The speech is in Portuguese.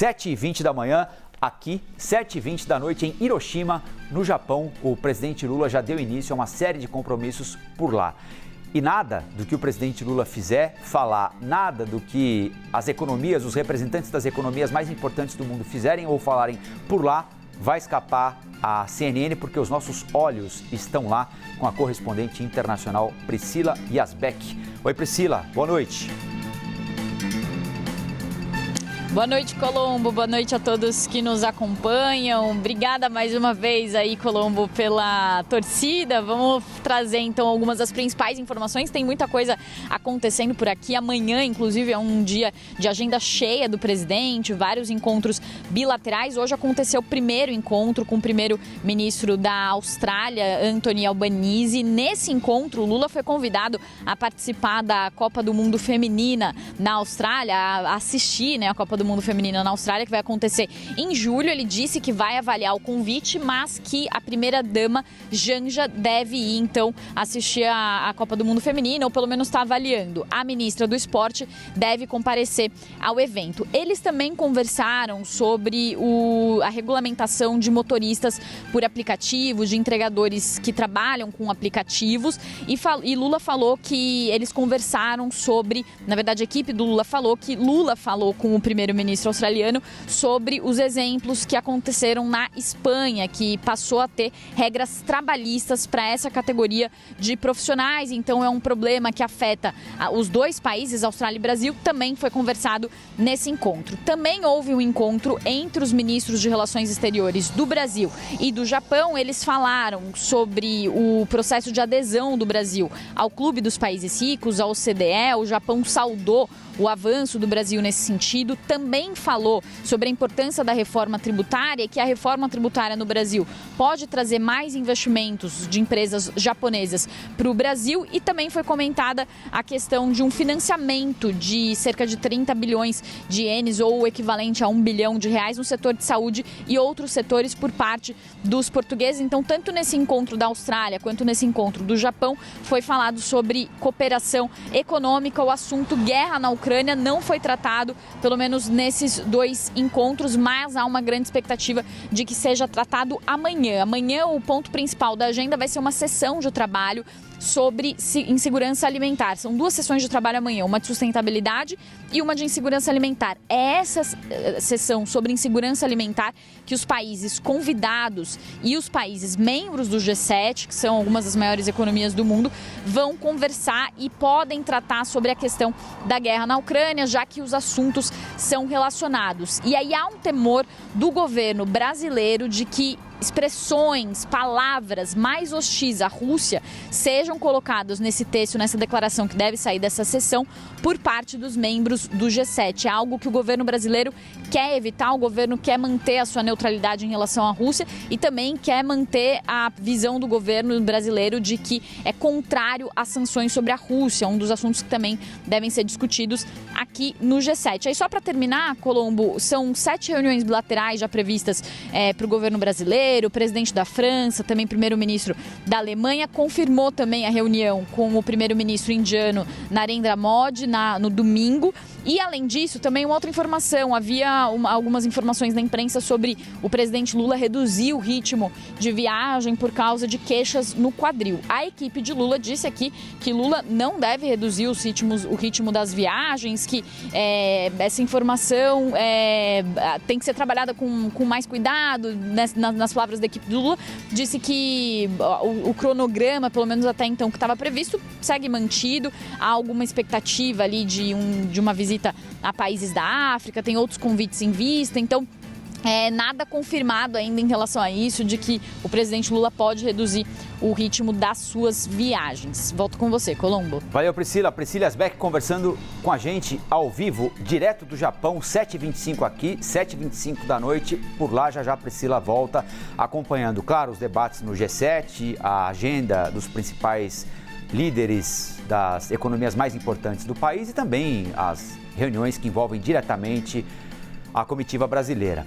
7h20 da manhã, aqui, 7h20 da noite em Hiroshima, no Japão. O presidente Lula já deu início a uma série de compromissos por lá. E nada do que o presidente Lula fizer, falar, nada do que as economias, os representantes das economias mais importantes do mundo fizerem ou falarem por lá, vai escapar à CNN, porque os nossos olhos estão lá com a correspondente internacional Priscila Yazbek. Oi, Priscila, boa noite. Boa noite, Colombo. Boa noite a todos que nos acompanham. Obrigada mais uma vez aí, Colombo, pela torcida. Vamos trazer então algumas das principais informações. Tem muita coisa acontecendo por aqui. Amanhã, inclusive, é um dia de agenda cheia do presidente, vários encontros bilaterais. Hoje aconteceu o primeiro encontro com o primeiro-ministro da Austrália, Anthony Albanese. Nesse encontro, o Lula foi convidado a participar da Copa do Mundo Feminina na Austrália, a assistir, né, a Copa do Mundo Feminino na Austrália, que vai acontecer em julho. Ele disse que vai avaliar o convite, mas que a primeira-dama Janja deve ir, então, assistir a Copa do Mundo Feminino, ou pelo menos está avaliando. A ministra do Esporte deve comparecer ao evento. Eles também conversaram sobre a regulamentação de motoristas por aplicativos, de entregadores que trabalham com aplicativos, e Lula falou que eles conversaram sobre, na verdade, a equipe do Lula falou que Lula falou com o primeiro-ministro australiano sobre os exemplos que aconteceram na Espanha, que passou a ter regras trabalhistas para essa categoria de profissionais. Então é um problema que afeta os dois países, Austrália e Brasil. Também foi conversado nesse encontro. Também houve um encontro entre os ministros de Relações Exteriores do Brasil e do Japão. Eles falaram sobre o processo de adesão do Brasil ao Clube dos Países Ricos, à OCDE. O Japão saudou o avanço do Brasil nesse sentido. Também falou sobre a importância da reforma tributária, que a reforma tributária no Brasil pode trazer mais investimentos de empresas japonesas para o Brasil, e também foi comentada a questão de um financiamento de cerca de 30 bilhões de ienes, ou o equivalente a 1 bilhão de reais, no setor de saúde e outros setores por parte dos portugueses. Então, tanto nesse encontro da Austrália quanto nesse encontro do Japão, foi falado sobre cooperação econômica. O assunto guerra na Ucrânia não foi tratado, pelo menos nesses dois encontros, mas há uma grande expectativa de que seja tratado amanhã. Amanhã, o ponto principal da agenda vai ser uma sessão de trabalho sobre insegurança alimentar. São duas sessões de trabalho amanhã, uma de sustentabilidade e uma de insegurança alimentar. É essa sessão sobre insegurança alimentar que os países convidados e os países membros do G7, que são algumas das maiores economias do mundo, vão conversar e podem tratar sobre a questão da guerra na Ucrânia, já que os assuntos são relacionados. E aí há um temor do governo brasileiro de que expressões, palavras mais hostis à Rússia sejam colocadas nesse texto, nessa declaração que deve sair dessa sessão por parte dos membros do G7. É algo que o governo brasileiro quer evitar. O governo quer manter a sua neutralidade em relação à Rússia e também quer manter a visão do governo brasileiro de que é contrário às sanções sobre a Rússia, um dos assuntos que também devem ser discutidos aqui no G7. Aí, só para terminar, Colombo, são 7 reuniões bilaterais já previstas para o governo brasileiro. O presidente da França, também primeiro-ministro da Alemanha, confirmou também a reunião com o primeiro-ministro indiano Narendra Modi no domingo. E, além disso, também uma outra informação, havia algumas informações na imprensa sobre o presidente Lula reduzir o ritmo de viagem por causa de queixas no quadril. A equipe de Lula disse aqui que Lula não deve reduzir o ritmo das viagens, que essa informação tem que ser trabalhada com mais cuidado. Nas palavras da equipe do Lula, disse que o cronograma, pelo menos até então que estava previsto, segue mantido. Há alguma expectativa ali de uma visita a países da África, tem outros convites em vista, então nada confirmado ainda em relação a isso, de que o presidente Lula pode reduzir o ritmo das suas viagens. Volto com você, Colombo. Valeu, Priscila. Priscila Yazbek conversando com a gente ao vivo, direto do Japão, 7h25 aqui, 7h25 da noite. Por lá, já a Priscila volta acompanhando, claro, os debates no G7, a agenda dos principais líderes das economias mais importantes do país e também as reuniões que envolvem diretamente a comitiva brasileira.